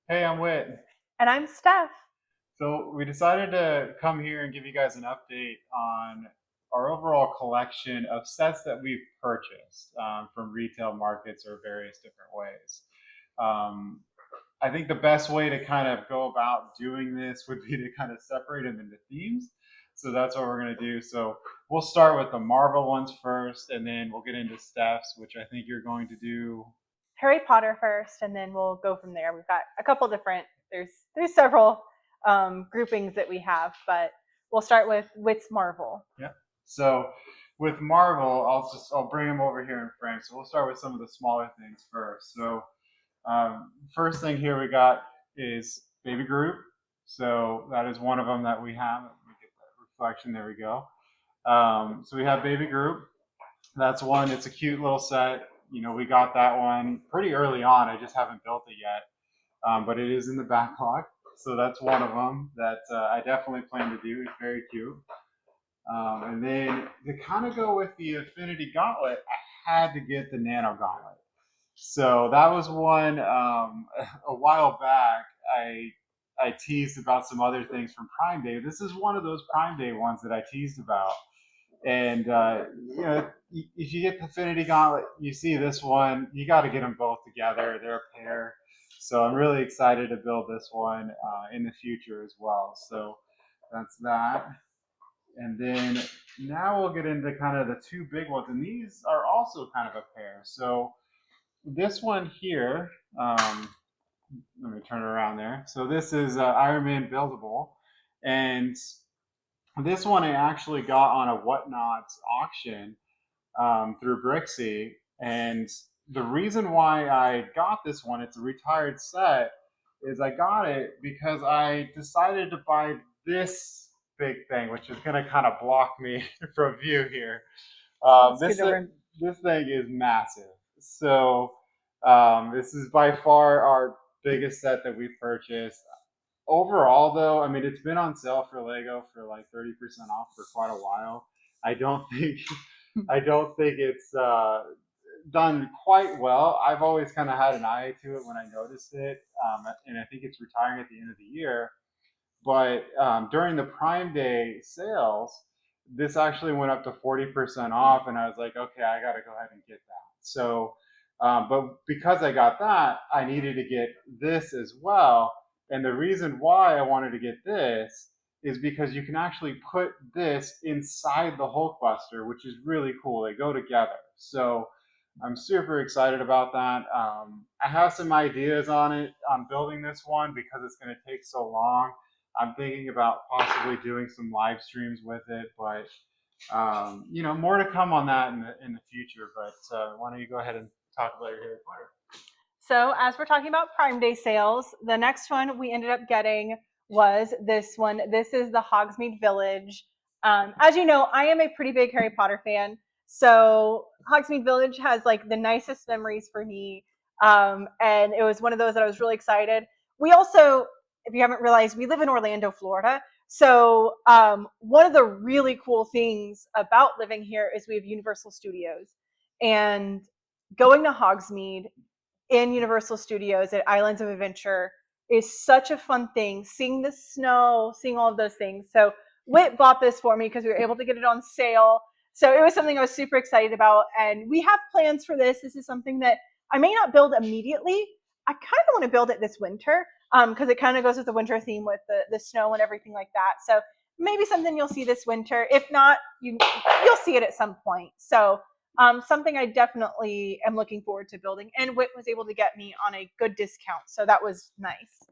Hey, I'm Whit. And I'm Steph. So we decided to come here and give you guys an update on our overall collection of sets that we've purchased from retail markets or various different ways. Um, I think the best way to kind of go about doing this would be to kind of separate them into themes. So that's what we're going to do. So we'll start with the Marvel ones first, and then we'll get into Steph's, which I think you're going to do. Harry Potter first, and then we'll go from there. We've got a couple different. There's several groupings that we have, but we'll start with Wits Marvel. Yeah. So with Marvel, I'll bring them over here in frame. So we'll start with some of the smaller things first. So first thing here we got is Baby Groot. So that is one of them that we have. Let me get that reflection. There we go. So we have Baby Groot. That's one. It's a cute little set. We got that one pretty early on. I just haven't built it yet, but it is in the backlog. So that's one of them that I definitely plan to do. It's very cute. And then to kind of go with the Affinity Gauntlet, I had to get the Nano Gauntlet. So that was one a while back. I teased about some other things from Prime Day. This is one of those Prime Day ones that I teased about. And if you get the Affinity Gauntlet, you see this one. You got to get them both together. They're a pair. So I'm really excited to build this one in the future as well. So that's that. And then now we'll get into kind of the two big ones, and these are also kind of a pair. So this one here, let me turn it around there. So this is Iron Man buildable, and this one I actually got on a Whatnot auction through Brixie, and the reason why I got this one, it's a retired set, is I got it because I decided to buy this big thing, which is going to kind of block me from view here. Let's This get over. this thing is massive. So this is by far our biggest set that we've purchased. Overall, though, I mean, it's been on sale for Lego for like 30% off for quite a while. I don't think I don't think it's done quite well. I've always kind of had an eye to it when I noticed it, and I think it's retiring at the end of the year. But during the Prime Day sales, this actually went up to 40% off, and I was like, okay, I got to go ahead and get that. So, but because I got that, I needed to get this as well. And the reason why I wanted to get this is because you can actually put this inside the Hulkbuster, which is really cool. They go together. So I'm super excited about that. I have some ideas on it on building this one because it's going to take so long. I'm thinking about possibly doing some live streams with it, but more to come on that in the future. But why don't you go ahead and talk about your Harry Potter? So, as we're talking about Prime Day sales, the next one we ended up getting was this one. This is the Hogsmeade Village. As you know, I am a pretty big Harry Potter fan. So, Hogsmeade Village has like the nicest memories for me. And it was one of those that I was really excited. We also, if you haven't realized, we live in Orlando, Florida. So, one of the really cool things about living here is we have Universal Studios. And going to Hogsmeade in Universal Studios at Islands of Adventure is such a fun thing. Seeing the snow, seeing all of those things. So Whit bought this for me because we were able to get it on sale. So it was something I was super excited about. And we have plans for this. This is something that I may not build immediately. I kind of want to build it this winter because it kind of goes with the winter theme with the snow and everything like that. So maybe something you'll see this winter. If not, you'll see it at some point. So something I definitely am looking forward to building. And Whit was able to get me on a good discount. So that was nice.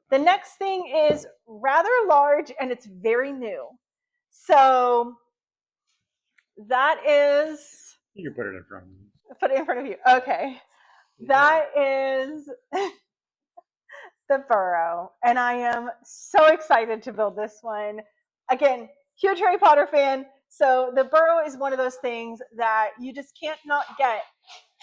The next thing is rather large and it's very new. So that is, You can put it in front of me. put it in front of you. Okay. That is the burrow. And I am so excited to build this one. Again, huge Harry Potter fan. So the burrow is one of those things that you just can't not get.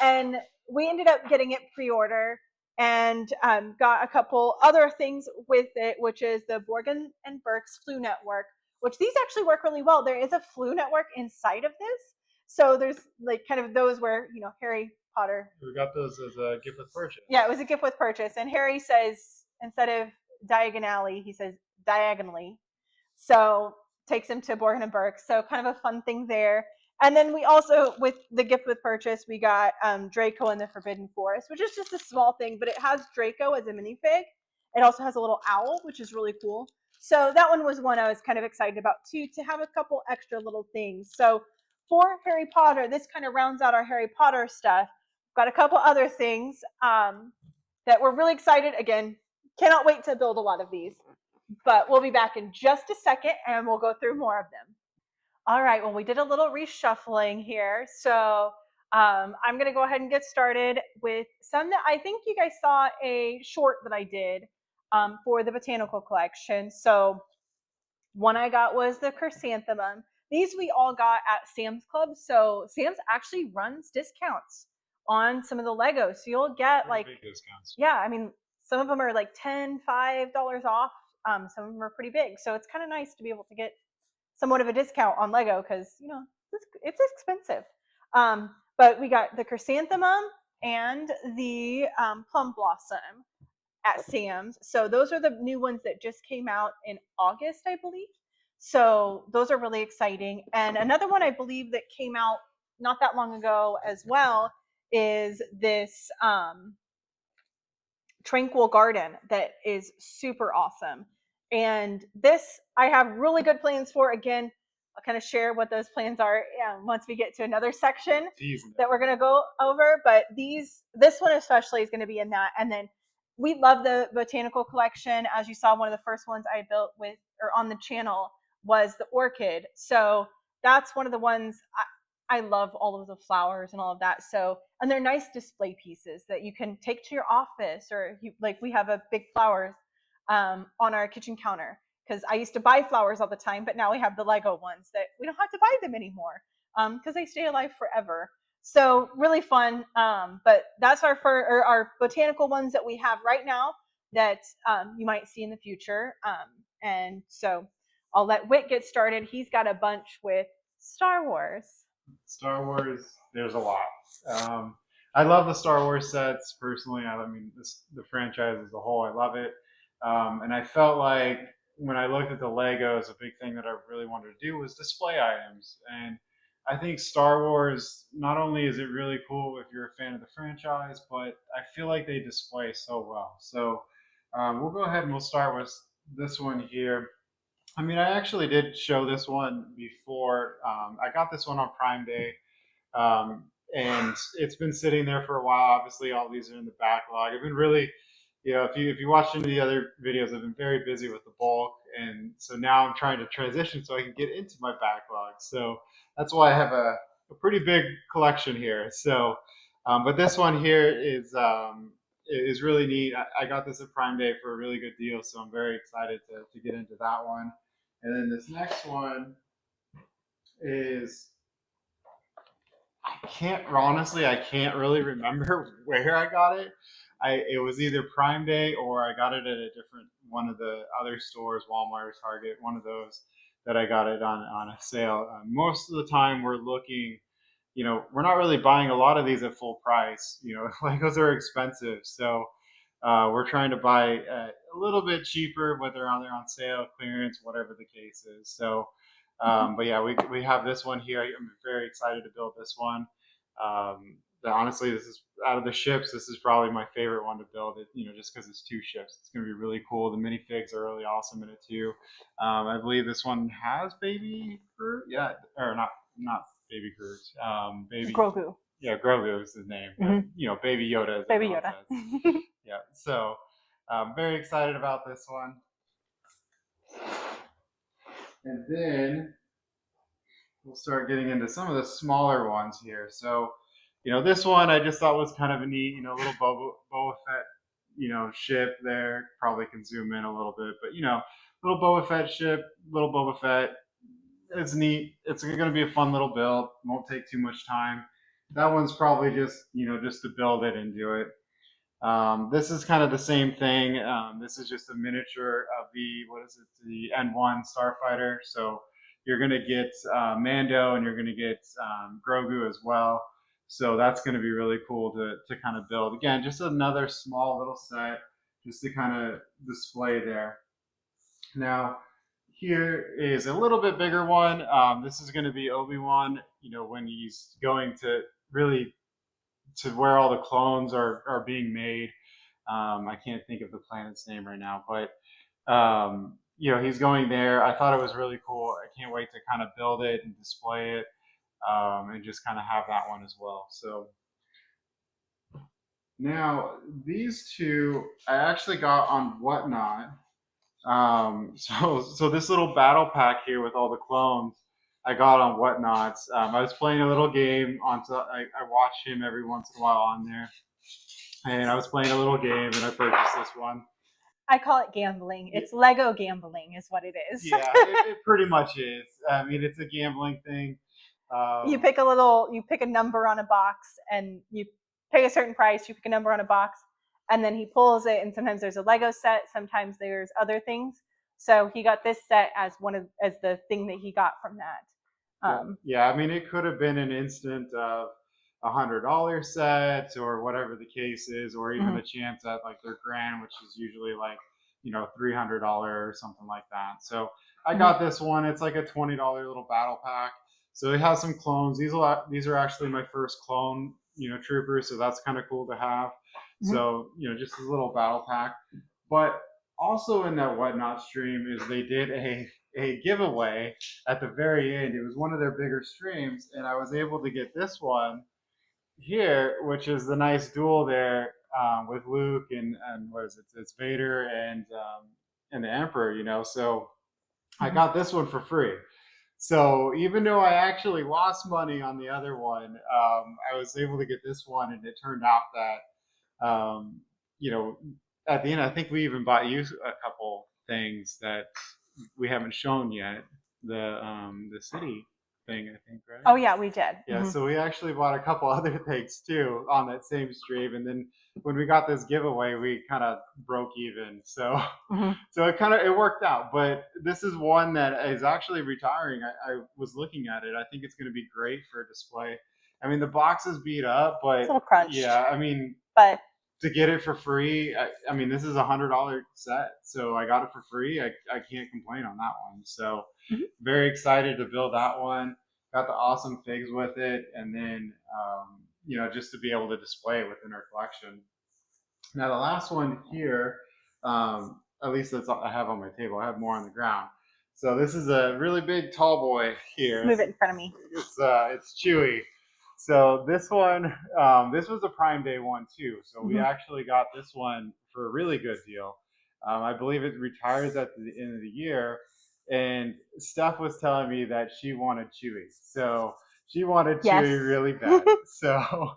And we ended up getting it pre-order and got a couple other things with it, which is the Borgen and Burke's Flu Network, which these actually work really well. There is a Flu Network inside of this. So there's like kind of those where, Harry Potter. We got those as a gift with purchase. Yeah, it was a gift with purchase. And Harry says instead of diagonally, he says diagonally. So takes him to Borgin and Burke. So kind of a fun thing there. And then we also, with the gift with purchase, we got Draco and the Forbidden Forest, which is just a small thing, but it has Draco as a minifig. It also has a little owl, which is really cool. So that one was one I was kind of excited about too, to have a couple extra little things. So for Harry Potter, this kind of rounds out our Harry Potter stuff. Got a couple other things that we're really excited. Again, cannot wait to build a lot of these. But we'll be back in just a second and we'll go through more of them. All right, well, we did a little reshuffling here. So I'm going to go ahead and get started with some that I think you guys saw a short that I did for the botanical collection. So one I got was the chrysanthemum. These we all got at Sam's Club. So Sam's actually runs discounts on some of the Legos. So you'll get like big discounts. Yeah, I mean, some of them are like $5 off. Some of them are pretty big. So it's kind of nice to be able to get somewhat of a discount on Lego because, you know, it's expensive. But we got the chrysanthemum and the plum blossom at Sam's. So those are the new ones that just came out in August, I believe. So those are really exciting. And another one I believe that came out not that long ago as well is this Tranquil Garden that is super awesome. And this I have really good plans for. Again, I'll kind of share what those plans are once we get to another section that we're going to go over. But this one especially is going to be in that. And then we love the botanical collection. As you saw, one of the first ones I built with or on the channel was the orchid. So that's one of the ones I love all of the flowers and all of that. So, and they're nice display pieces that you can take to your office or like we have a big flowers on our kitchen counter because I used to buy flowers all the time, but now we have the Lego ones that we don't have to buy them anymore because they stay alive forever. So really fun. But that's our botanical ones that we have right now that you might see in the future. And so I'll let Whit get started. He's got a bunch with Star Wars. Star Wars, there's a lot. I love the Star Wars sets personally. I mean, the franchise as a whole, I love it. And I felt like when I looked at the Legos, a big thing that I really wanted to do was display items. And I think Star Wars, not only is it really cool if you're a fan of the franchise, but I feel like they display so well. So we'll go ahead and we'll start with this one here. I mean, I actually did show this one before. I got this one on Prime Day, and it's been sitting there for a while. Obviously, all these are in the backlog. I've been really, if you watch any of the other videos, I've been very busy with the bulk, and so now I'm trying to transition so I can get into my backlog. So that's why I have a pretty big collection here. So, but this one here is really neat. I got this at Prime Day for a really good deal, so I'm very excited to get into that one. And then this next one is I can't really remember where I got it. It was either Prime Day or I got it at a different one of the other stores, Walmart or Target, one of those that I got it on a sale. Most of the time we're looking, we're not really buying a lot of these at full price. Legos are expensive, so we're trying to buy a little bit cheaper, whether they're on sale, clearance, whatever the case is. So, but yeah, we have this one here. I'm very excited to build this one. Honestly, this is out of the ships. This is probably my favorite one to build. Just because it's two ships, it's gonna be really cool. The minifigs are really awesome in it too. I believe this one has baby Groot. Yeah, or not baby Groot. Baby Grogu. Yeah, Grogu is his name. Mm-hmm. Baby Yoda. Baby Yoda. Yeah, so I'm very excited about this one. And then we'll start getting into some of the smaller ones here. So, this one I just thought was kind of a neat, little Boba Fett, ship there. Probably can zoom in a little bit, but little Boba Fett ship, little Boba Fett. It's neat. It's going to be a fun little build. Won't take too much time. That one's probably just to build it and do it. This is kind of the same thing. This is just a miniature of the N1 Starfighter. So you're going to get Mando and you're going to get Grogu as well. So that's going to be really cool to kind of build. Again, just another small little set. just to kind of display there. Now, here is a little bit bigger one. This is going to be Obi-Wan, when he's going to really to where all the clones are being made. I can't think of the planet's name right now, but he's going there. I thought it was really cool. I can't wait to kind of build it and display it, and just kind of have that one as well. So now these two I actually got on Whatnot. So this little battle pack here with all the clones I got on Whatnots. I was playing a little game on. I watch him every once in a while on there, and I was playing a little game, and I purchased this one. I call it gambling. It's Lego gambling, is what it is. Yeah, it pretty much is. I mean, it's a gambling thing. You pick a number on a box, and you pay a certain price. You pick a number on a box, and then he pulls it. And sometimes there's a Lego set. Sometimes there's other things. So he got this set as as the thing that he got from that. Yeah, I mean, it could have been an instant of $100 sets or whatever the case is, or even a chance at like their grand, which is usually like $300 or something like that. So I got this one. It's like a $20 little battle pack. So it has some clones. These are actually my first clone troopers, so that's kind of cool to have. So just this little battle pack. But also in that Whatnot stream is they did a giveaway at the very end. It was one of their bigger streams, and I was able to get this one here, which is the nice duel there, with Luke and what is it? It's Vader and the Emperor. So I got this one for free. So even though I actually lost money on the other one, I was able to get this one, and it turned out that you know at the end, I think we even bought you a couple things that we haven't shown yet. The city thing, I think, right? Oh yeah, we did. Yeah, so we actually bought a couple other things too on that same stream, and then when we got this giveaway, we kind of broke even. So, so it worked out. But this is one that is actually retiring. I was looking at it. I think it's going to be great for a display. I mean, the box is beat up, but it's a little crunched. Yeah, I mean, but to get it for free, I mean, this is $100 set, so I got it for free. I can't complain on that one. So, very excited to build that one. Got the awesome figs with it, and then just to be able to display it within our collection. Now the last one here, at least that's all I have on my table. I have more on the ground. So this is a really big tall boy here. Move it in front of me. It's Chewy. So this one, this was a Prime Day one too. So we actually got this one for a really good deal. I believe it retires at the end of the year. And Steph was telling me that she wanted Chewy. So she wanted Chewy really bad. So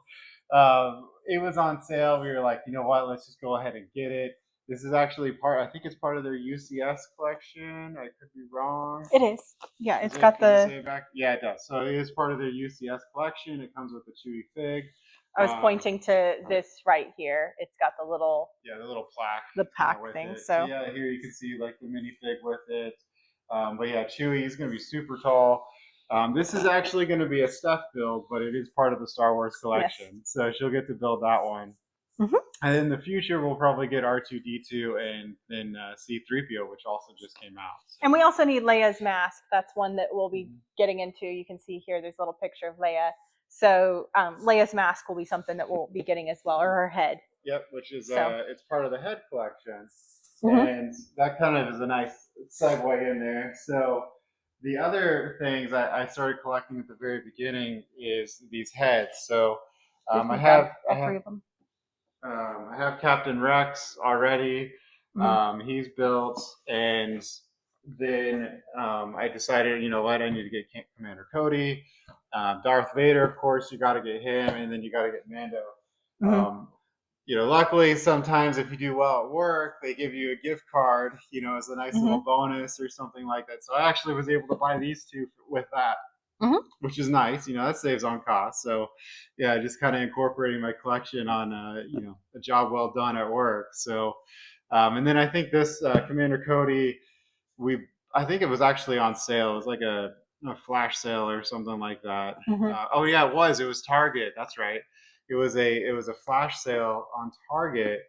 it was on sale. We were like, you know what? Let's just go ahead and get it. This is actually I think it's part of their UCS collection. I could be wrong. It is. Yeah, it's got the. Yeah, it does. So it is part of their UCS collection. It comes with the Chewy fig. I was pointing to this right here. It's got the little. Yeah, the little plaque. The pack thing. So yeah, here you can see like the minifig with it. But yeah, Chewy is going to be super tall. This is actually going to be a Steph build, but it is part of the Star Wars collection. Yes. So she'll get to build that one. And in the future, we'll probably get R2-D2 and then C-3PO, which also just came out. So. And we also need Leia's mask. That's one that we'll be getting into. You can see here, there's a little picture of Leia. So Leia's mask will be something that we'll be getting as well, or her head. Yep, which is it's part of the head collection. And that kind of is a nice segue in there. So the other things I started collecting at the very beginning is these heads. So I have three of them. I have Captain Rex already. He's built, and then I decided, what, I need to get Commander Cody. Darth Vader, of course, you got to get him, and then you got to get Mando. Luckily, sometimes if you do well at work, they give you a gift card, as a nice little bonus or something like that. So I actually was able to buy these two with that. Which is nice, that saves on cost. So, yeah, just kind of incorporating my collection on, a job well done at work. So, and then I think this Commander Cody, I think it was actually on sale. It was like a flash sale or something like that. Oh yeah, it was Target. That's right. It was a flash sale on Target,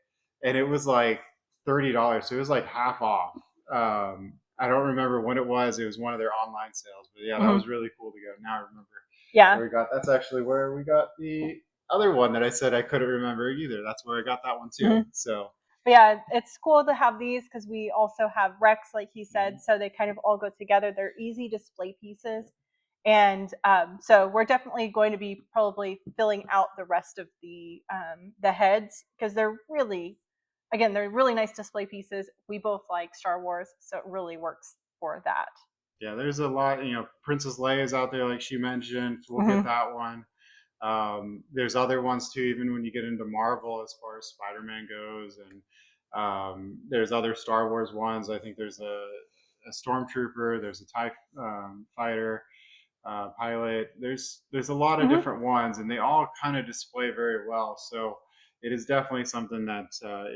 and it was like $30, so it was like half off. I don't remember when it was. It was one of their online sales, but yeah, that Hmm. was really cool to go. Now I remember Yeah. where we got. That's actually where we got the other one that I said I couldn't remember either. That's where I got that one too. Hmm. So But yeah, it's cool to have these because we also have Rex, like he said, mhm. so they kind of all go together. They're easy display pieces. And so we're definitely going to be probably filling out the rest of the heads because they're really, again, they're really nice display pieces. We both like Star Wars, so it really works for that. Yeah, there's a lot. Princess Leia's out there, like she mentioned. We'll get Mm-hmm. that one. There's other ones too, even when you get into Marvel, as far as Spider-Man goes, and there's other Star Wars ones. I think there's a stormtrooper. There's a TIE fighter pilot. There's a lot of Mm-hmm. different ones, and they all kind of display very well. So it is definitely something that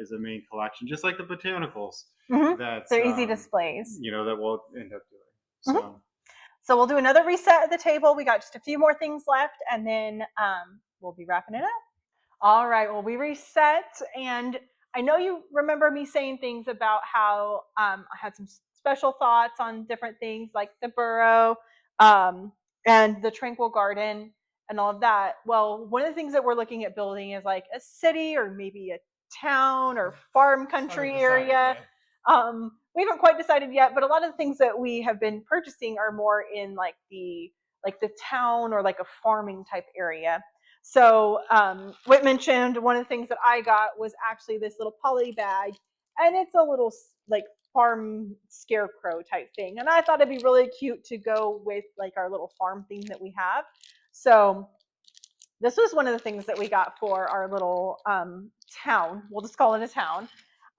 is a main collection, just like the botanicals Mm-hmm. that They're easy displays. that we'll end up doing. Mm-hmm. So So we'll do another reset at the table. We got just a few more things left, and then we'll be wrapping it up. All right. Well, we reset, and I know you remember me saying things about how I had some special thoughts on different things like the burrow um, and the tranquil garden and all of that. Well, one of the things that we're looking at building is like a city or maybe a town or farm country area. We haven't quite decided yet, but a lot of the things that we have been purchasing are more in like the town or like a farming type area. So Whit mentioned one of the things that I got was actually this little poly bag, and it's a little like farm scarecrow type thing, and I thought it'd be really cute to go with like our little farm theme that we have. So this was one of the things that we got for our little town. We'll just call it a town.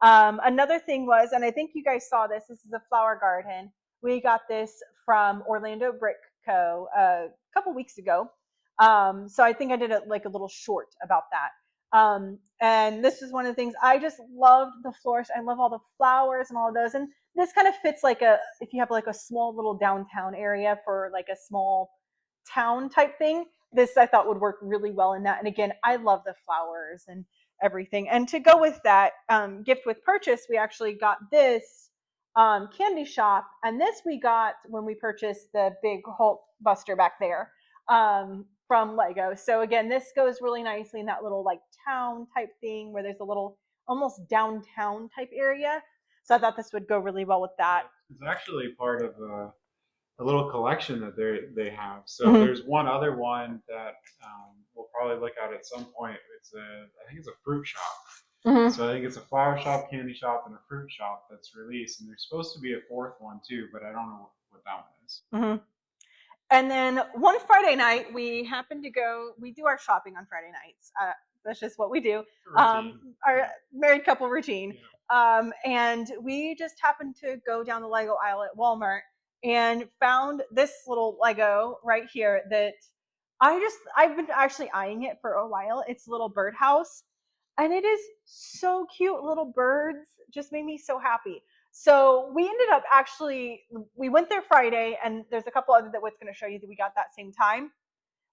Another thing was, and I think you guys saw this. This is a flower garden. We got this from Orlando Brick Co. A couple weeks ago. So I think I did like a little short about that. And this is one of the things I just loved the florist. I love all the flowers and all of those. And this kind of fits like if you have like a small little downtown area for like a small town type thing, this I thought would work really well in that. And again, I love the flowers and everything. And to go with that gift with purchase, we actually got this candy shop, and this we got when we purchased the big Hulk Buster back there from Lego. So again, this goes really nicely in that little like town type thing where there's a little almost downtown type area. So I thought this would go really well with that. it's actually part of a little collection that they have. So Mm-hmm. there's one other one that we'll probably look at some point. I think it's a fruit shop. Mm-hmm. So I think it's a flower shop, candy shop, and a fruit shop that's released, and there's supposed to be a fourth one too, but I don't know what that one is. Mm-hmm. And then one Friday night, we happened to go. We do our shopping on Friday nights. That's just what we do. Routine. Our Yeah. married couple routine. Yeah. And we just happened to go down the Lego aisle at Walmart and found this little Lego right here that I've been actually eyeing it for a while. It's a little birdhouse, and it is so cute. Little birds just made me so happy. So we ended up actually we went there Friday, and there's a couple other that Whit's going to show you that we got that same time.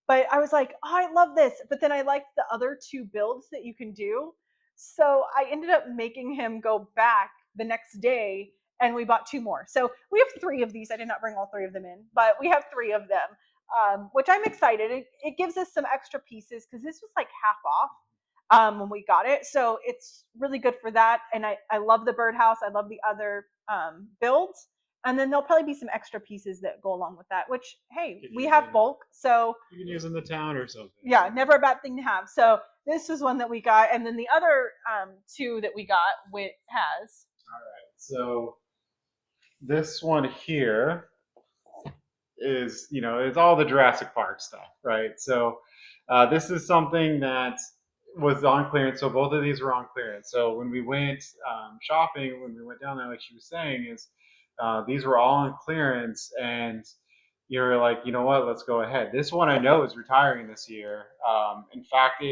But I was like, oh, I love this. But then I liked the other two builds that you can do. So I ended up making him go back the next day, and we bought two more. So we have three of these. I did not bring all three of them in, but we have three of them, which I'm excited. It gives us some extra pieces because this was like half off when we got it. So it's really good for that. And I love the birdhouse. I love the other builds. And then there'll probably be some extra pieces that go along with that, which, hey, we have bulk. So you can use in the town or something. yeah, never a bad thing to have. So this is one that we got. And then the other two that we got, Whit has. All right. So this one here is, it's all the Jurassic Park stuff, right? So this is something that was on clearance. So both of these were on clearance. So when we went shopping, when we went down there, like she was saying, is these were all on clearance, and you're like, you know what? Let's go ahead. This one I know is retiring this year. In fact,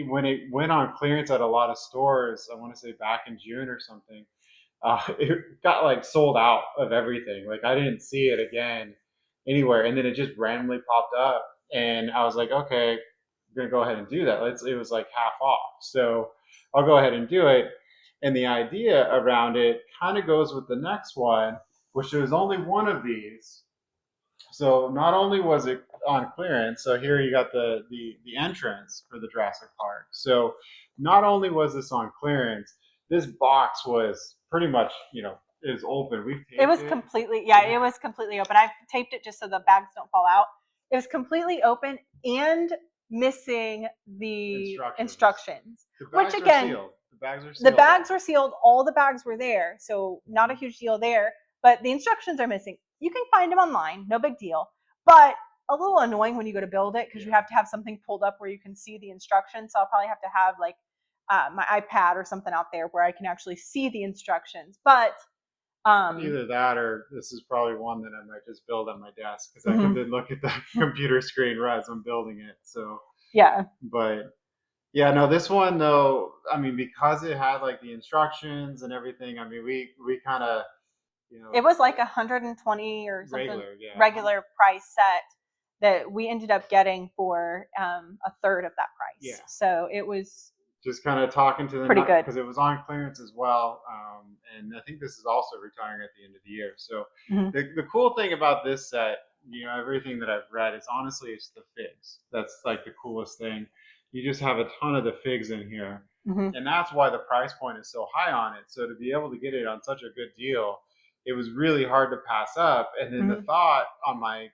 when it went on clearance at a lot of stores, I want to say back in June or something, it got like sold out of everything. Like I didn't see it again anywhere, and then it just randomly popped up, and I was like, okay, I'm gonna go ahead and do that. It was like half off, so I'll go ahead and do it. And the idea around it kind of goes with the next one, which there was only one of these. So not only was it on clearance, so here you got the entrance for the Jurassic Park. So not only was this on clearance, this box was pretty much, is open. We've It taped was it. completely, yeah, it was completely open. I've taped it just so the bags don't fall out. It was completely open and missing the Instructions. instructions, The which bags are again, sealed. The bags are the sealed bags though. were sealed, all the bags were there, so not a huge deal there, but the instructions are missing. You can find them online, no big deal, but a little annoying when you go to build it because you Yeah. have to have something pulled up where you can see the instructions. So I'll probably have to have like my iPad or something out there where I can actually see the instructions. But Either that or this is probably one that I might just build on my desk because I can mhm. then look at the computer screen right as I'm building it. So, Yeah, but yeah, no, this one though, I mean, because it had like the instructions and everything, I mean, we kind of, you know, it was like 120 or something regular, yeah, regular price set that we ended up getting for a third of that price. yeah, So it was just kind of talking to the pretty nut good. because it was on clearance as well, and I think this is also retiring at the end of the year. So Mm-hmm. the cool thing about this set, everything that I've read is honestly it's the figs. That's like the coolest thing. You just have a ton of the figs in here, Mm-hmm. and that's why the price point is so high on it. So to be able to get it on such a good deal, it was really hard to pass up. And then the Mm-hmm. thought on my,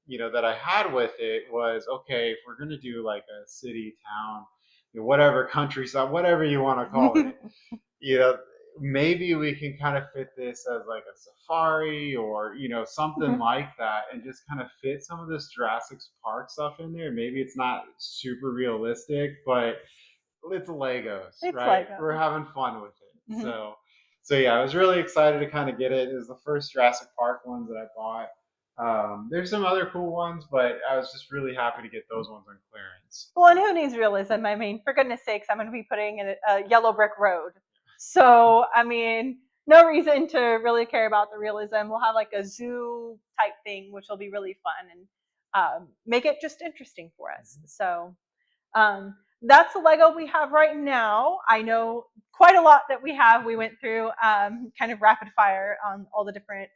that I had with it was, okay, if we're gonna do like a city town, whatever countryside, whatever you want to call it, you know, maybe we can kind of fit this as like a safari or something Mm-hmm. like that, and just kind of fit some of this Jurassic Park stuff in there. Maybe it's not super realistic, but it's Legos, It's right? Lego. We're having fun with it. Mm-hmm. So yeah, I was really excited to kind of get it. It was the first Jurassic Park ones that I bought. There's some other cool ones, but I was just really happy to get those ones on clearance. Well, and who needs realism? I mean, for goodness sakes, I'm going to be putting in a yellow brick road. So, I mean, no reason to really care about the realism. We'll have like a zoo type thing, which will be really fun and make it just interesting for us. So, that's the Lego we have right now. I know quite a lot that we have. We went through kind of rapid fire on all the different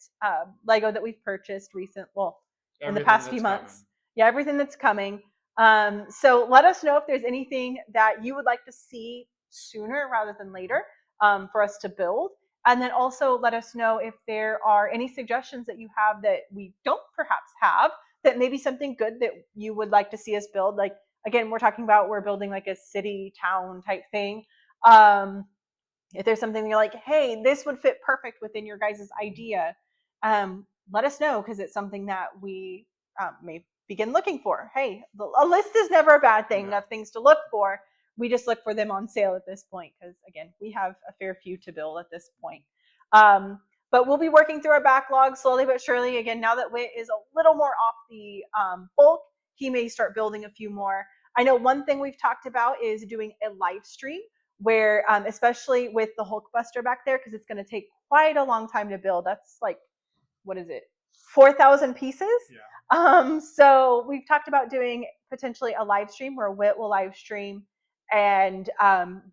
Lego that we've purchased in the Everything past few that's coming. months. Yeah, everything that's coming. So let us know if there's anything that you would like to see sooner rather than later for us to build. And then also let us know if there are any suggestions that you have that we don't perhaps have, that maybe something good that you would like to see us build. Like, again, we're building like a city town type thing. Um, if there's something you're like, hey, this would fit perfect within your guys' idea, let us know because it's something that we may begin looking for. Hey, a list is never a bad thing No. of things to look for. We just look for them on sale at this point because, again, we have a fair few to build at this point. But we'll be working through our backlog slowly but surely. Again, now that Whit is a little more off the bulk, he may start building a few more. I know one thing we've talked about is doing a live stream where especially with the Hulkbuster back there, because it's going to take quite a long time to build. That's like, what is it, 4,000 pieces? Yeah. So we've talked about doing potentially a live stream where Whit will live stream and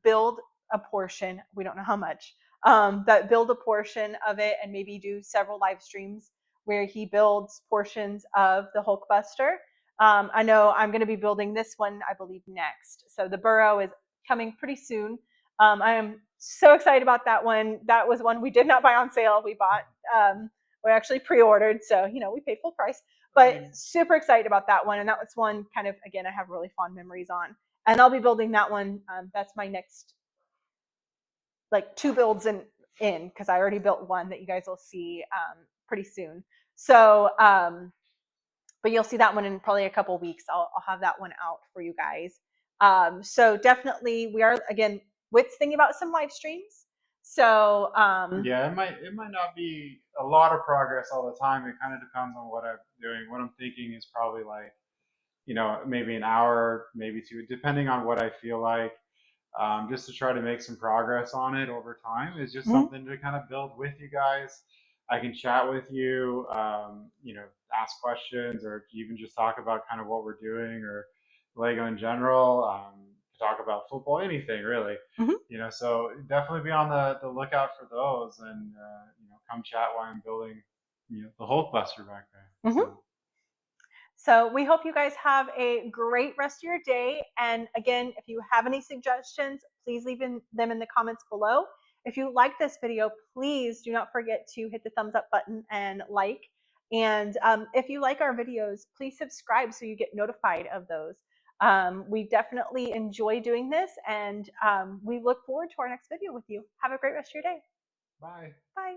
build a portion. We don't know how much, but build a portion of it and maybe do several live streams where he builds portions of the Hulkbuster. I know I'm going to be building this one, I believe, next. So the burrow is coming pretty soon. I am so excited about that one. That was one we did not buy on sale. We actually pre-ordered, so we paid full price. I But mean, super excited about that one, and that was one kind of, again, I have really fond memories on, and I'll be building that one. That's my next like two builds in because I already built one that you guys will see pretty soon. So but you'll see that one in probably a couple weeks. I'll have that one out for you guys. So definitely, we are again. Whit's thinking about some live streams. So yeah, it might not be a lot of progress all the time. It kind of depends on what I'm doing. What I'm thinking is probably like, maybe an hour, maybe two, depending on what I feel like. Just to try to make some progress on it over time is just mhm. something to kind of build with you guys. I can chat with you, ask questions, or even just talk about kind of what we're doing or Lego in general. talk about football, anything really. Mhm. So definitely be on the lookout for those, and come chat while I'm building the Hulkbuster back there. Mhm. So we hope you guys have a great rest of your day. And again, if you have any suggestions, please leave them in the comments below. If you like this video, please do not forget to hit the thumbs up button and like. And if you like our videos, please subscribe so you get notified of those. We definitely enjoy doing this, and we look forward to our next video with you. Have a great rest of your day. Bye. Bye.